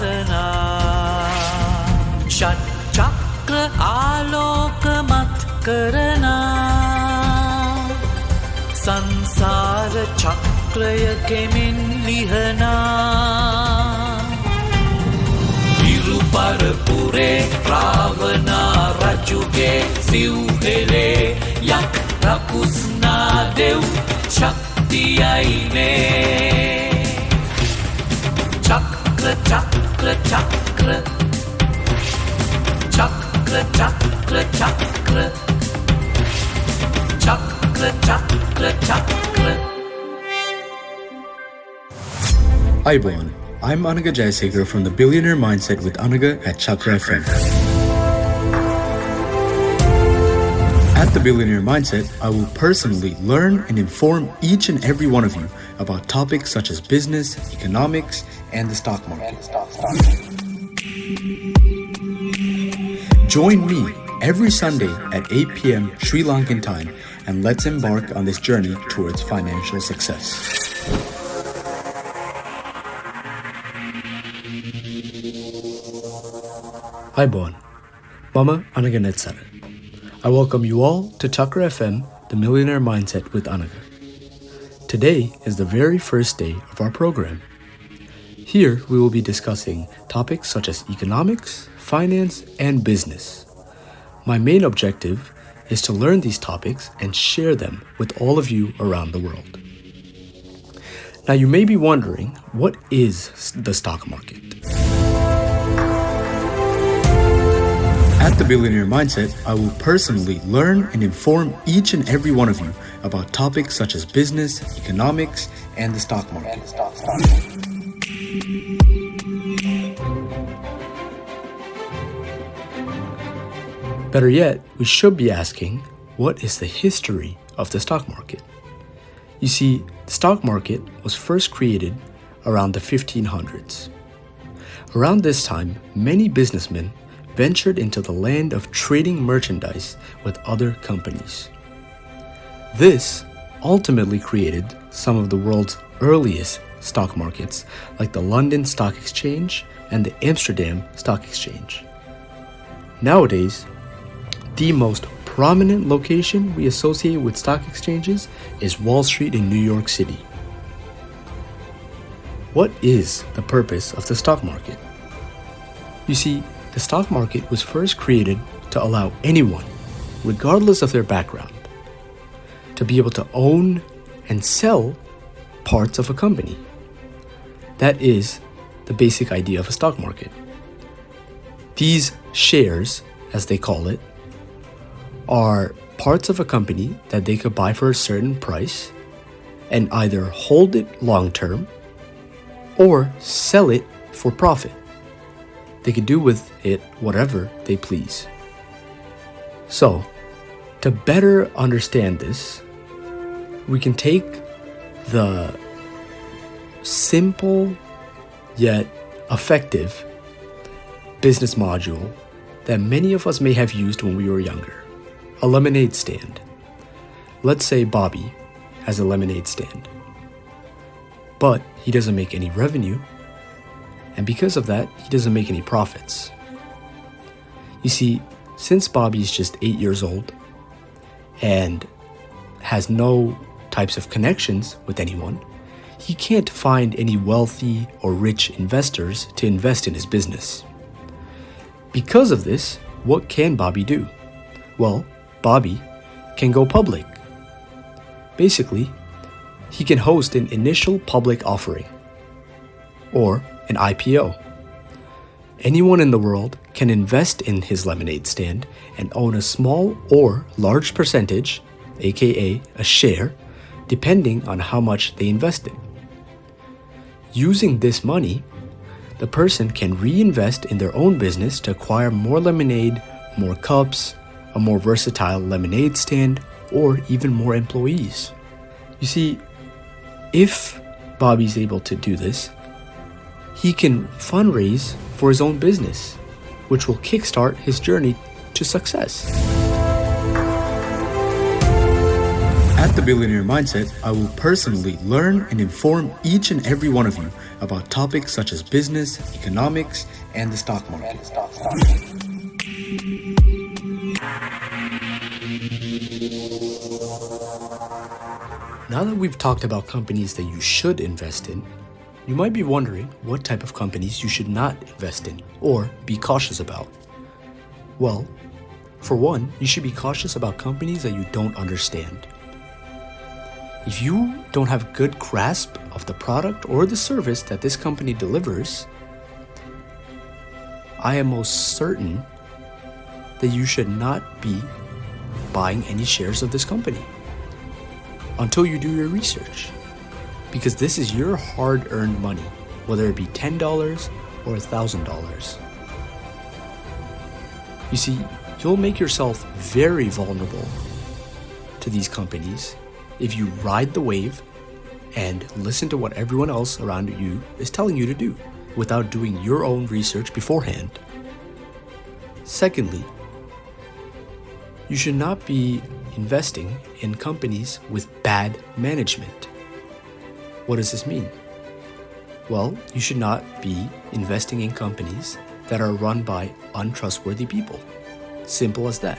කරනා ෂට්චක්‍ර ආලෝකමත් කරනා සංසාර චක්‍රය කෙමෙන් ලිහනා විරුපරපුරේ රාවණා රජුගේ සිව්හෙලේ යක් රකුස්නා දෙව් ශක්තියයි මේ චක්‍ර චක්‍ර චක්‍ර චක්‍ර චක්‍ර චක්‍ර චක්‍ර චක්‍ර චක්‍ර Ayubowan, I'm Anaga Jayasekara from the Billionaire Mindset with Anaga at Chakra FM. At the Billionaire Mindset, I will personally learn and inform each and every one of you about topics such as business, economics, and the stock market. Join me every Sunday at 8 p.m. Sri Lankan time and let's embark on this journey towards financial success. Ayubowan, Mama Anaga Nethsara. I welcome you all to Chakra FM, the Millionaire Mindset with Anaga. Today is the very first day of our program. Here we will be discussing topics such as economics, finance, and business. My main objective is to learn these topics and share them with all of you around the world. Now you may be wondering, what is the stock market? At the Billionaire Mindset, I will personally learn and inform each and every one of you about topics such as business, economics, and the stock market. Better yet, we should be asking, what is the history of the stock market? You see, the stock market was first created around the 1500s. Around this time, many businessmen ventured into the land of trading merchandise with other companies. This ultimately created some of the world's earliest stock markets, like the London Stock Exchange and the Amsterdam Stock Exchange. Nowadays, the most prominent location we associate with stock exchanges is Wall Street in New York City. What is the purpose of the stock market? You see, the stock market was first created to allow anyone, regardless of their background, to be able to own and sell parts of a company. That is the basic idea of a stock market. These shares, as they call it, are parts of a company that they could buy for a certain price and either hold it long term or sell it for profit. They could do with it whatever they please. So, to better understand this, we can take the simple yet effective business module that many of us may have used when we were younger. A lemonade stand. Let's say Bobby has a lemonade stand, but he doesn't make any revenue, and because of that, he doesn't make any profits. You see, since Bobby's just 8 years old and has no types of connections with anyone, he can't find any wealthy or rich investors to invest in his business. Because of this, what can Bobby do? Well, Bobby can go public. Basically, he can host an initial public offering or an IPO. Anyone in the world can invest in his lemonade stand and own a small or large percentage, aka a share, depending on how much they invested. Using this money, the person can reinvest in their own business to acquire more lemonade, more cups, a more versatile lemonade stand, or even more employees. You see, if Bobby's able to do this, he can fundraise for his own business, which will kickstart his journey to success. At the Billionaire Mindset, I will personally learn and inform each and every one of you about topics such as business, economics, and the stock market. Now that we've talked about companies that you should invest in, you might be wondering what type of companies you should not invest in or be cautious about. Well, for one, you should be cautious about companies that you don't understand. If you don't have a good grasp of the product or the service that this company delivers, I am most certain that you should not be buying any shares of this company until you do your research. Because this is your hard-earned money, whether it be $10 or $1,000. You see, you'll make yourself very vulnerable to these companies if you ride the wave and listen to what everyone else around you is telling you to do without doing your own research beforehand. Secondly, you should not be investing in companies with bad management. What does this mean? Well, you should not be investing in companies that are run by untrustworthy people. Simple as that.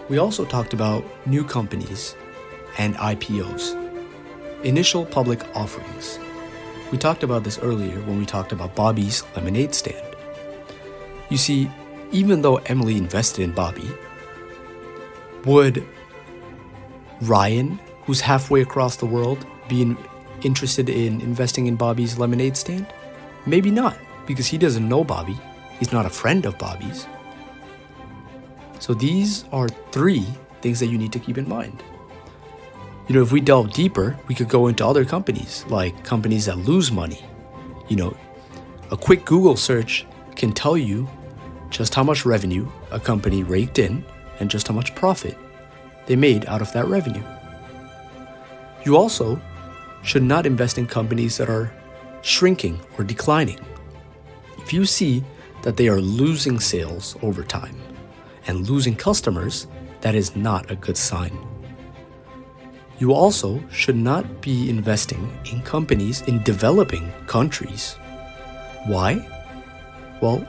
We also talked about new companies and IPOs, initial public offerings. We talked about this earlier when we talked about Bobby's lemonade stand. You see, even though Emily invested in Bobby, would Ryan, who's halfway across the world, be interested in investing in Bobby's lemonade stand? Maybe not, because he doesn't know Bobby. He's not a friend of Bobby's. So these are 3 things that you need to keep in mind. You know, if we delve deeper, we could go into other companies, like companies that lose money. You know, a quick Google search can tell you just how much revenue a company raked in and just how much profit they made out of that revenue. You also should not invest in companies that are shrinking or declining. If you see that they are losing sales over time and losing customers, that is not a good sign. You also should not be investing in companies in developing countries. Why? Well,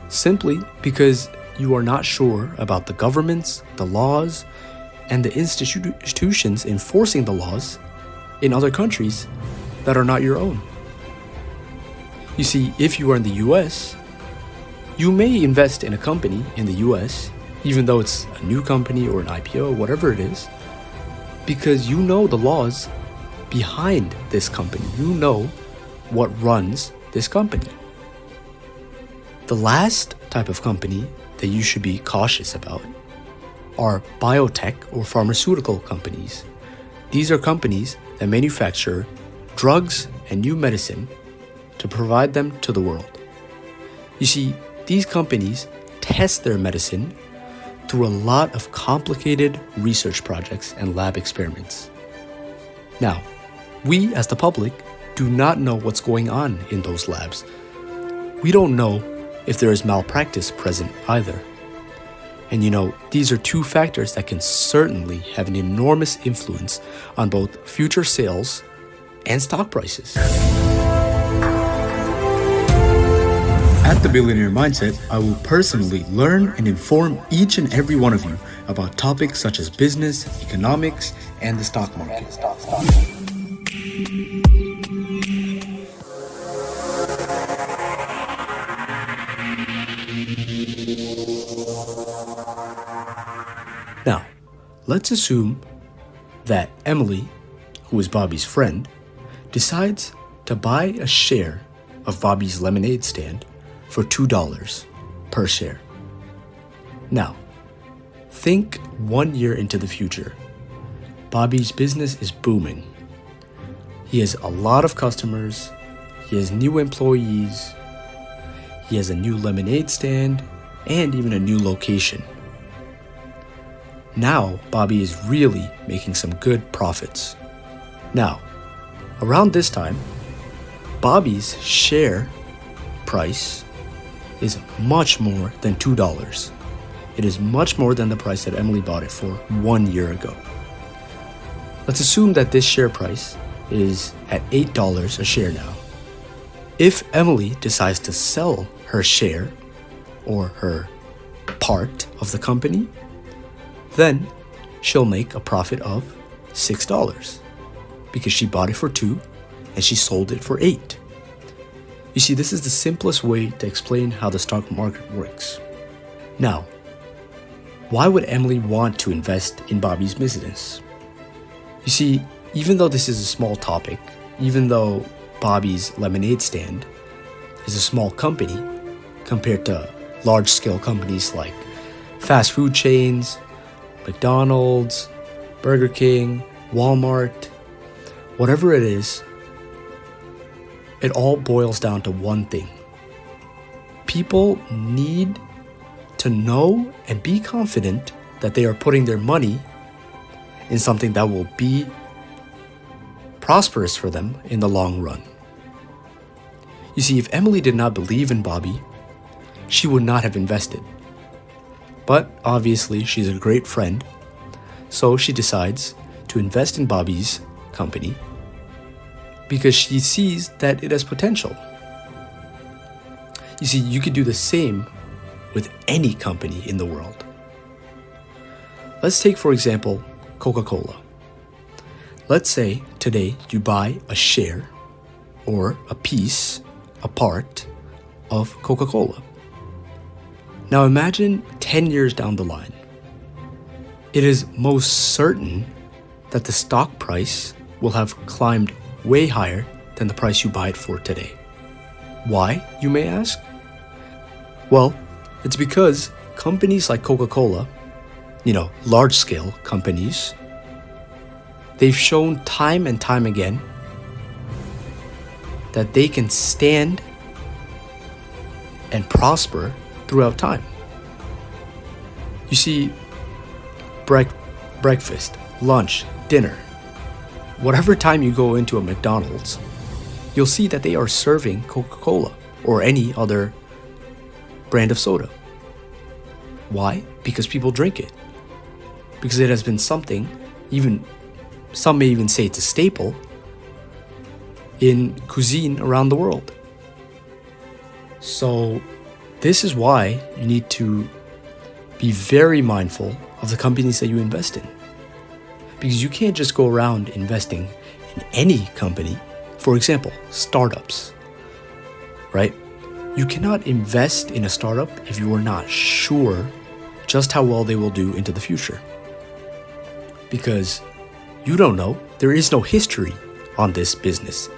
simply because you are not sure about the governments, the laws, and the institutions enforcing the laws in other countries that are not your own. You see, if you are in the US, you may invest in a company in the US, even though it's a new company or an IPO, whatever it is, because you know the laws behind this company. You know what runs this company. The last type of company that you should be cautious about are biotech or pharmaceutical companies. These are companies that manufacture drugs and new medicine to provide them to the world. You see, these companies test their medicine through a lot of complicated research projects and lab experiments. Now, we as the public do not know what's going on in those labs. We don't know if there is malpractice present either. And you know, these are 2 factors that can certainly have an enormous influence on both future sales and stock prices. At the Billionaire Mindset, I will personally learn and inform each and every one of you about topics such as business, economics, and the stock market. Now, let's assume that Emily, who is Bobby's friend, decides to buy a share of Bobby's lemonade stand for $2 per share. Now, think 1 year into the future. Bobby's business is booming. He has a lot of customers, he has new employees, he has a new lemonade stand, and even a new location. Now, Bobby is really making some good profits. Now, around this time, Bobby's share price is much more than $2. It is much more than the price that Emily bought it for 1 year ago. Let's assume that this share price is at $8 a share now. If Emily decides to sell her share or her part of the company, then she'll make a profit of $6 because she bought it for $2 and she sold it for $8. You see, this is the simplest way to explain how the stock market works. Now, why would Emily want to invest in Bobby's business? You see, even though this is a small topic, even though Bobby's lemonade stand is a small company compared to large-scale companies like fast food chains, McDonald's, Burger King, Walmart, whatever it is, it all boils down to one thing. People need to know and be confident that they are putting their money in something that will be prosperous for them in the long run. You see, if Emily did not believe in Bobby, she would not have invested. But obviously, she's a great friend, so she decides to invest in Bobby's company because she sees that it has potential. You see, you could do the same with any company in the world. Let's take, for example, Coca-Cola. Let's say today you buy a share or a piece, a part of Coca-Cola. Now imagine 10 years down the line. It is most certain that the stock price will have climbed way higher than the price you buy it for today. Why, you may ask? Well, it's because companies like Coca-Cola, large-scale companies, they've shown time and time again that they can stand and prosper throughout time. You see, breakfast, lunch, dinner, whatever time you go into a McDonald's, you'll see that they are serving Coca-Cola or any other brand of soda. Why? Because people drink it. Because it has been something, some may even say it's a staple in cuisine around the world. So this is why you need to be very mindful of the companies that you invest in. Because you can't just go around investing in any company. For example, startups, right? You cannot invest in a startup if you are not sure just how well they will do into the future. Because you don't know. There is no history on this business.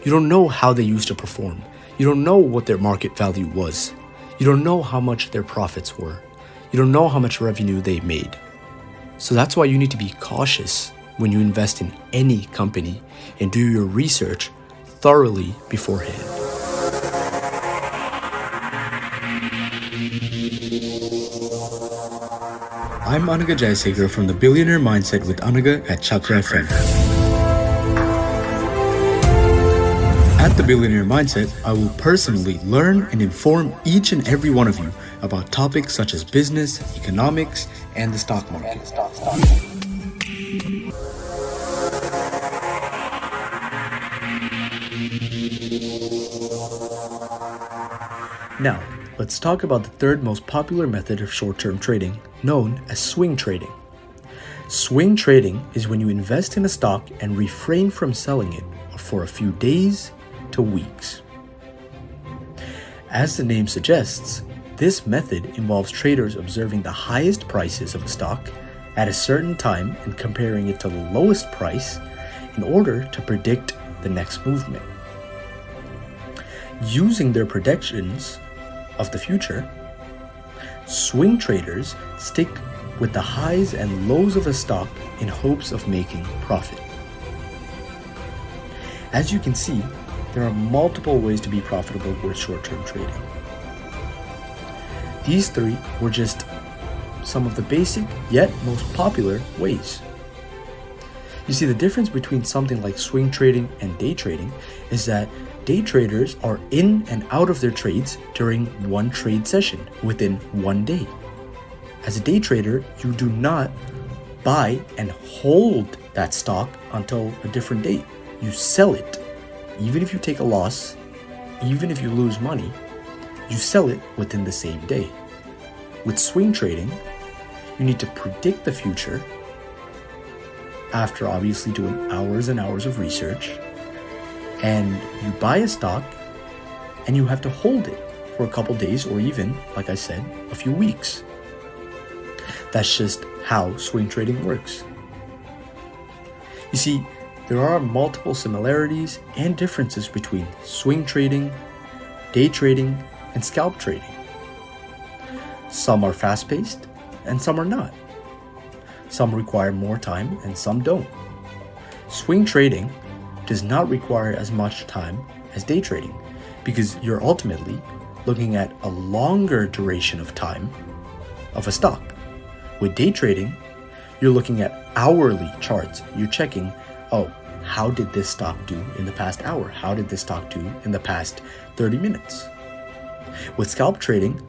You don't know how they used to perform. You don't know what their market value was. You don't know how much their profits were. You don't know how much revenue they made. So that's why you need to be cautious when you invest in any company and do your research thoroughly beforehand. I'm Anaga Jayasekara from the Billionaire Mindset with Anaga at Chakra FM. At the Billionaire Mindset, I will personally learn and inform each and every one of you about topics such as business, economics, and the stock market. Now, let's talk about the third most popular method of short-term trading, known as swing trading. Swing trading is when you invest in a stock and refrain from selling it for a few days to weeks. As the name suggests, this method involves traders observing the highest prices of a stock at a certain time and comparing it to the lowest price in order to predict the next movement. Using their predictions of the future, swing traders stick with the highs and lows of a stock in hopes of making profit. As you can see, there are multiple ways to be profitable with short-term trading. These three were just some of the basic yet most popular ways. You see, the difference between something like swing trading and day trading is that day traders are in and out of their trades during one trade session within one day. As a day trader, you do not buy and hold that stock until a different date. You sell it. Even if you take a loss, even if you lose money, you sell it within the same day. With swing trading, you need to predict the future after obviously doing hours and hours of research. And you buy a stock and you have to hold it for a couple days or even, like I said, a few weeks. That's just how swing trading works. You see, there are multiple similarities and differences between swing trading, day trading, and scalp trading. Some are fast-paced and some are not. Some require more time and some don't. Swing trading does not require as much time as day trading because you're ultimately looking at a longer duration of time of a stock. With day trading, you're looking at hourly charts. You're checking, how did this stock do in the past hour? How did this stock do in the past 30 minutes? With scalp trading,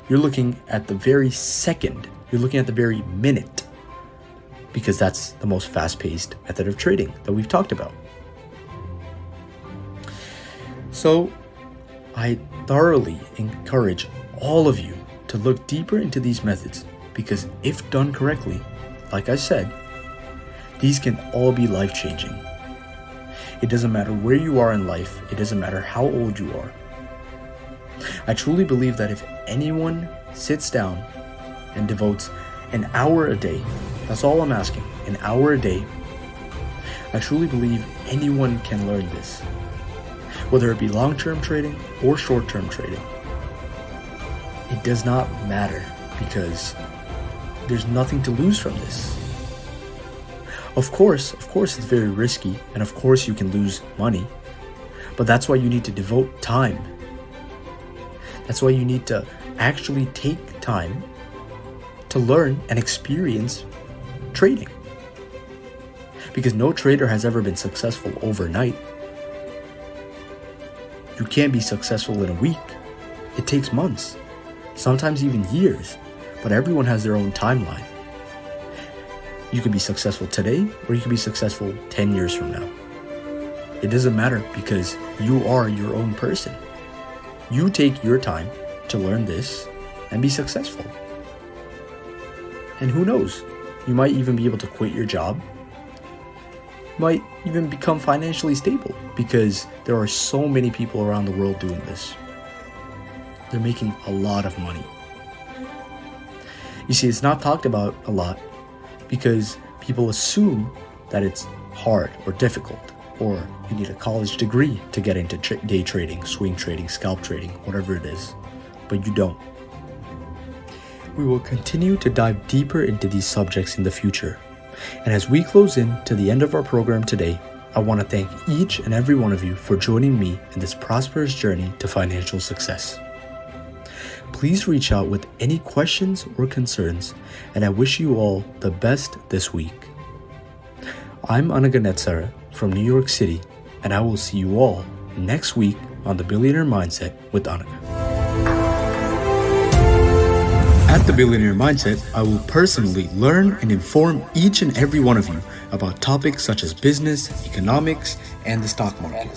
you're looking at the very second. You're looking at the very minute because that's the most fast-paced method of trading that we've talked about. So I thoroughly encourage all of you to look deeper into these methods because if done correctly, like I said, these can all be life-changing. It doesn't matter where you are in life. It doesn't matter how old you are. I truly believe that if anyone sits down and devotes an hour a day, that's all I'm asking, an hour a day, I truly believe anyone can learn this, whether it be long-term trading or short-term trading. It does not matter because there's nothing to lose from this. Of course, it's very risky, and of course you can lose money, but that's why you need to devote time. That's why you need to actually take time to learn and experience trading. Because no trader has ever been successful overnight. You can't be successful in a week. It takes months, sometimes even years, but everyone has their own timeline. You can be successful today, or you can be successful 10 years from now. It doesn't matter because you are your own person. You take your time to learn this and be successful. And who knows, you might even be able to quit your job. You might even become financially stable because there are so many people around the world doing this. They're making a lot of money. You see, it's not talked about a lot because people assume that it's hard or difficult, or you need a college degree to get into day trading, swing trading, scalp trading, whatever it is, but you don't. We will continue to dive deeper into these subjects in the future. And as we close in to the end of our program today, I want to thank each and every one of you for joining me in this prosperous journey to financial success. Please reach out with any questions or concerns, and I wish you all the best this week. I'm Anaga Nethsara from New York City, and I will see you all next week on the Billionaire Mindset with Anaga. At the Billionaire Mindset, I will personally learn and inform each and every one of you about topics such as business, economics, and the stock market.